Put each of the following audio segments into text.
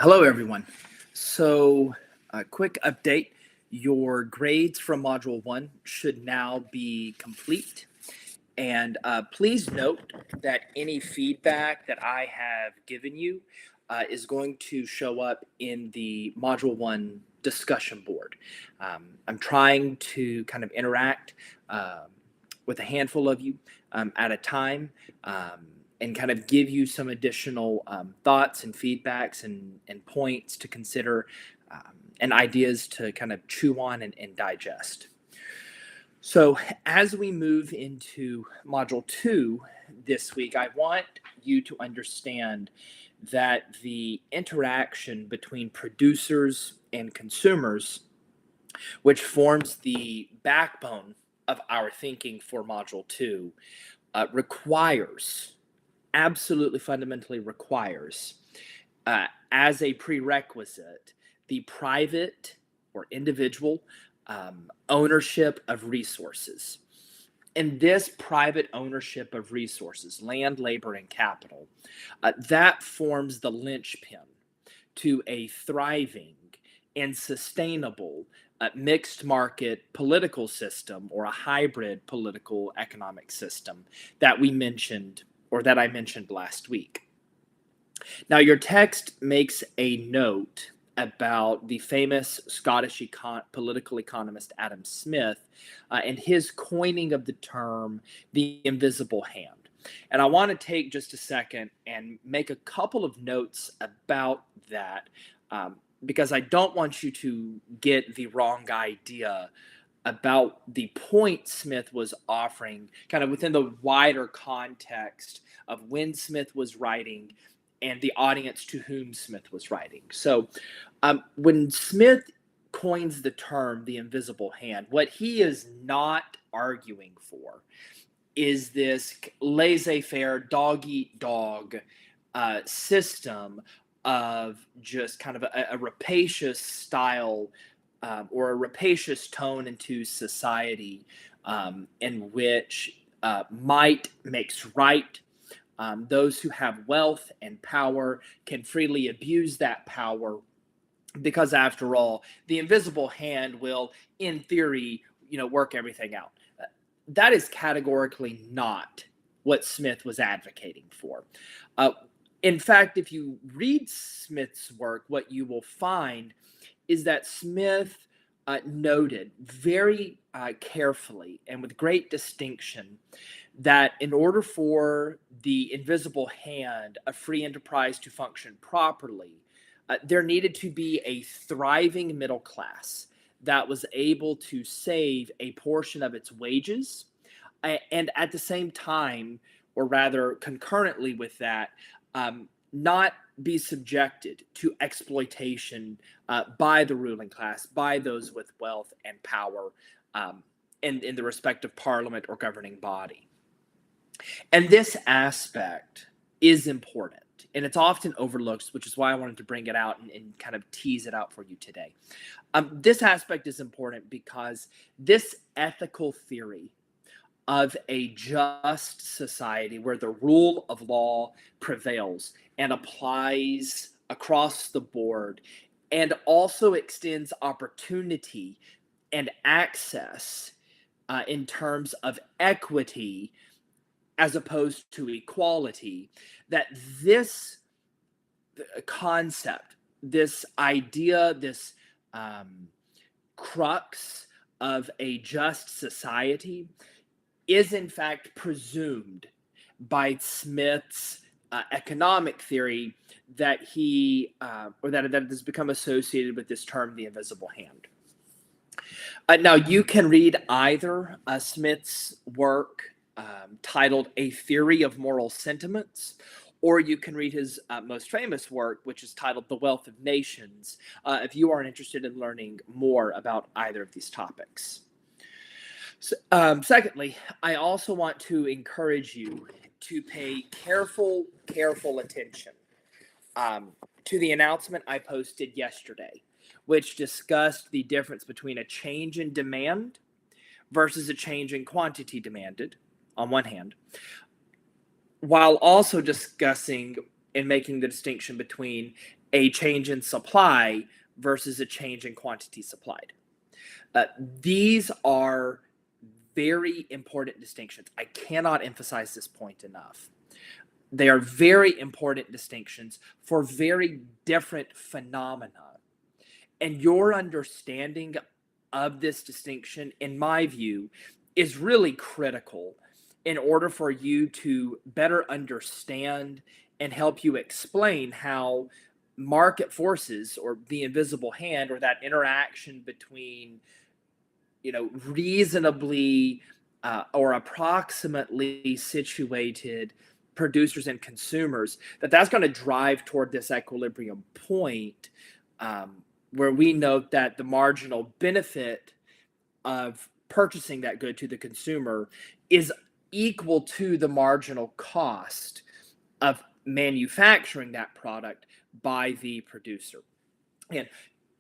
Hello, everyone. So, a quick update. Your grades from Module 1 should now be complete. And please note that any feedback that I have given you is going to show up in the Module 1 discussion board. I'm trying to kind of interact with a handful of you at a time. And kind of give you some additional thoughts and feedbacks and points to consider and ideas to kind of chew on and digest. So, as we move into Module 2 this week, I want you to understand that the interaction between producers and consumers, which forms the backbone of our thinking for Module 2, absolutely fundamentally requires, as a prerequisite, the private or individual ownership of resources. And this private ownership of resources, land, labor, and capital, that forms the linchpin to a thriving and sustainable mixed market political system, or a hybrid political economic system that we mentioned, or that I mentioned last week. Now, your text makes a note about the famous Scottish political economist Adam Smith and his coining of the term the invisible hand. And I want to take just a second and make a couple of notes about that, because I don't want you to get the wrong idea about the point Smith was offering, kind of within the wider context of when Smith was writing and the audience to whom Smith was writing. So, when Smith coins the term the invisible hand, what he is not arguing for is this laissez faire, dog eat dog system of just kind of a rapacious style or a rapacious tone into society, in which might makes right. Those who have wealth and power can freely abuse that power because, after all, the invisible hand will, in theory, work everything out. That is categorically not what Smith was advocating for. In fact, if you read Smith's work, what you will find is that Smith noted very carefully and with great distinction that in order for the invisible hand, a free enterprise, to function properly, there needed to be a thriving middle class that was able to save a portion of its wages, and at the same time, or rather concurrently with that, not be subjected to exploitation by the ruling class, by those with wealth and power, in the respective parliament or governing body. And this aspect is important, and it's often overlooked, which is why I wanted to bring it out and kind of tease it out for you today. This aspect is important because this ethical theory of a just society where the rule of law prevails and applies across the board, and also extends opportunity and access in terms of equity as opposed to equality, that this concept, this idea, this crux of a just society is in fact presumed by Smith's economic theory that that has become associated with this term, the invisible hand. Now, you can read either Smith's work titled A Theory of Moral Sentiments, or you can read his most famous work, which is titled The Wealth of Nations, if you are interested in learning more about either of these topics. Secondly, I also want to encourage you to pay careful attention to the announcement I posted yesterday, which discussed the difference between a change in demand versus a change in quantity demanded, on one hand, while also discussing and making the distinction between a change in supply versus a change in quantity supplied. These are very important distinctions. I cannot emphasize this point enough. They are very important distinctions for very different phenomena. And your understanding of this distinction, in my view, is really critical in order for you to better understand and help you explain how market forces, or the invisible hand, or that interaction between reasonably or approximately situated producers and consumers, that's going to drive toward this equilibrium point, where we note that the marginal benefit of purchasing that good to the consumer is equal to the marginal cost of manufacturing that product by the producer. And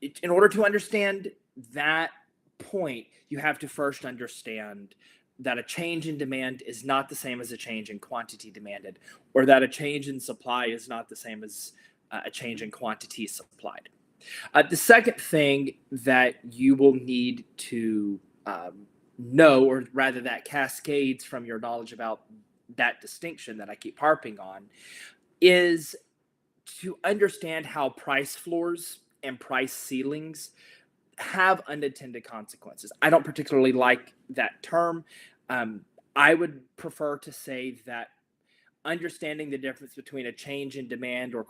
in order to understand that point, you have to first understand that a change in demand is not the same as a change in quantity demanded, or that a change in supply is not the same as a change in quantity supplied. The second thing that you will need to know, or rather that cascades from your knowledge about that distinction that I keep harping on, is to understand how price floors and price ceilings have unintended consequences. I don't particularly like that term. I would prefer to say that understanding the difference between a change in demand or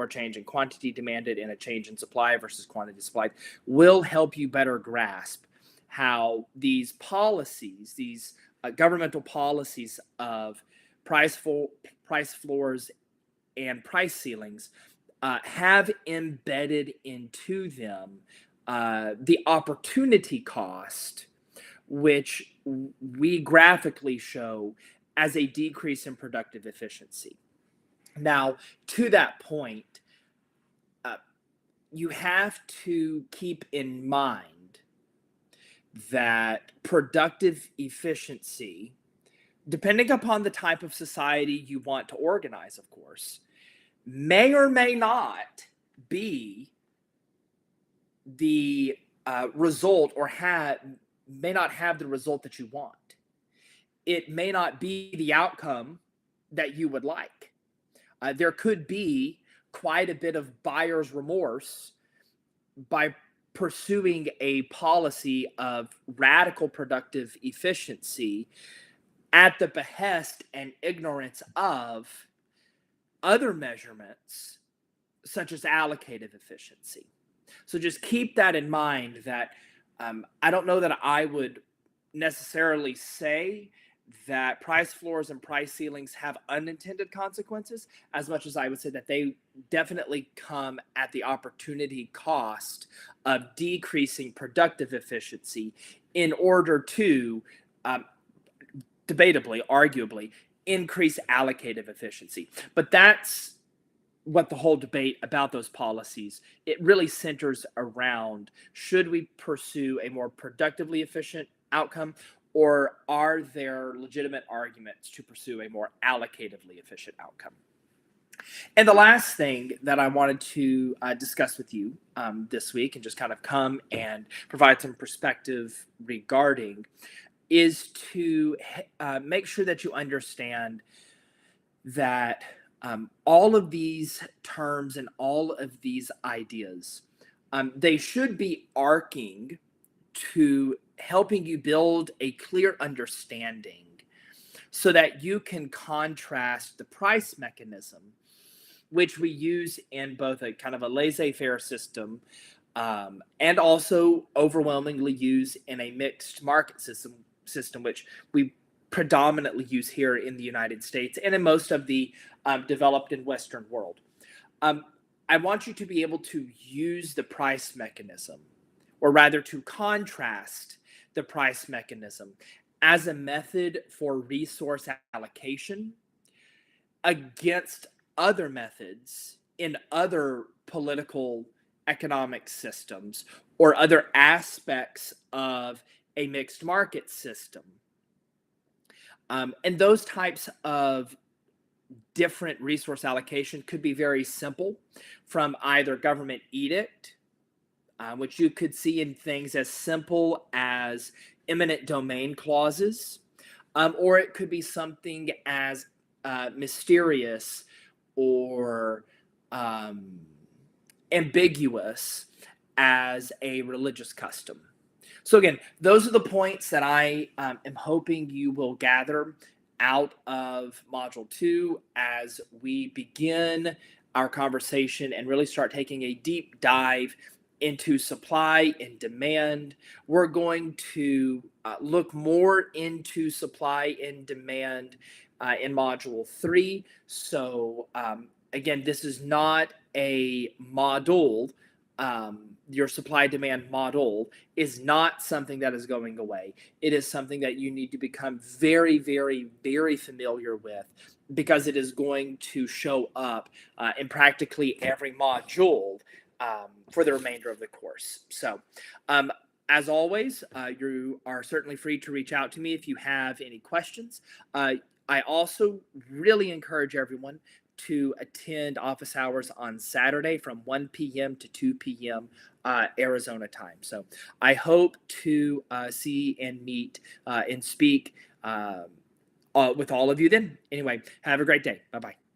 change in quantity demanded and a change in supply versus quantity supplied will help you better grasp how these policies, these governmental policies of price floors and price ceilings, have embedded into them the opportunity cost, which we graphically show as a decrease in productive efficiency. Now, to that point, you have to keep in mind that productive efficiency, depending upon the type of society you want to organize, of course, may or may not be the result, or may not have the result that you want. It may not be the outcome that you would like. There could be quite a bit of buyer's remorse by pursuing a policy of radical productive efficiency at the behest and ignorance of other measurements, such as allocative efficiency. So just keep that in mind, that I don't know that I would necessarily say that price floors and price ceilings have unintended consequences, as much as I would say that they definitely come at the opportunity cost of decreasing productive efficiency in order to, debatably, arguably, increase allocative efficiency. But that's what the whole debate about those policies, it really centers around: should we pursue a more productively efficient outcome, or are there legitimate arguments to pursue a more allocatively efficient outcome? And the last thing that I wanted to discuss with you this week, and just kind of come and provide some perspective regarding, is to make sure that you understand that all of these terms and all of these ideas, they should be arcing to helping you build a clear understanding so that you can contrast the price mechanism, which we use in both a kind of a laissez-faire system, and also overwhelmingly use in a mixed market system, which we predominantly use here in the United States and in most of the developed and Western world. I want you to be able to use the price mechanism, or rather to contrast the price mechanism, as a method for resource allocation against other methods in other political economic systems or other aspects of a mixed market system. And those types of different resource allocation could be very simple, from either government edict, which you could see in things as simple as eminent domain clauses, or it could be something as mysterious or um, ambiguous as a religious custom. So, again, those are the points that I am hoping you will gather out of Module 2 as we begin our conversation and really start taking a deep dive into supply and demand. We're going to look more into supply and demand in Module 3. So, again, this is not a module. Your supply demand model is not something that is going away. It is something that you need to become very, very, very familiar with, because it is going to show up in practically every module for the remainder of the course. So, as always, you are certainly free to reach out to me if you have any questions. I also really encourage everyone to attend office hours on Saturday from 1 p.m. to 2 p.m. Arizona time. So I hope to see and meet and speak with all of you then. Anyway, have a great day. Bye-bye.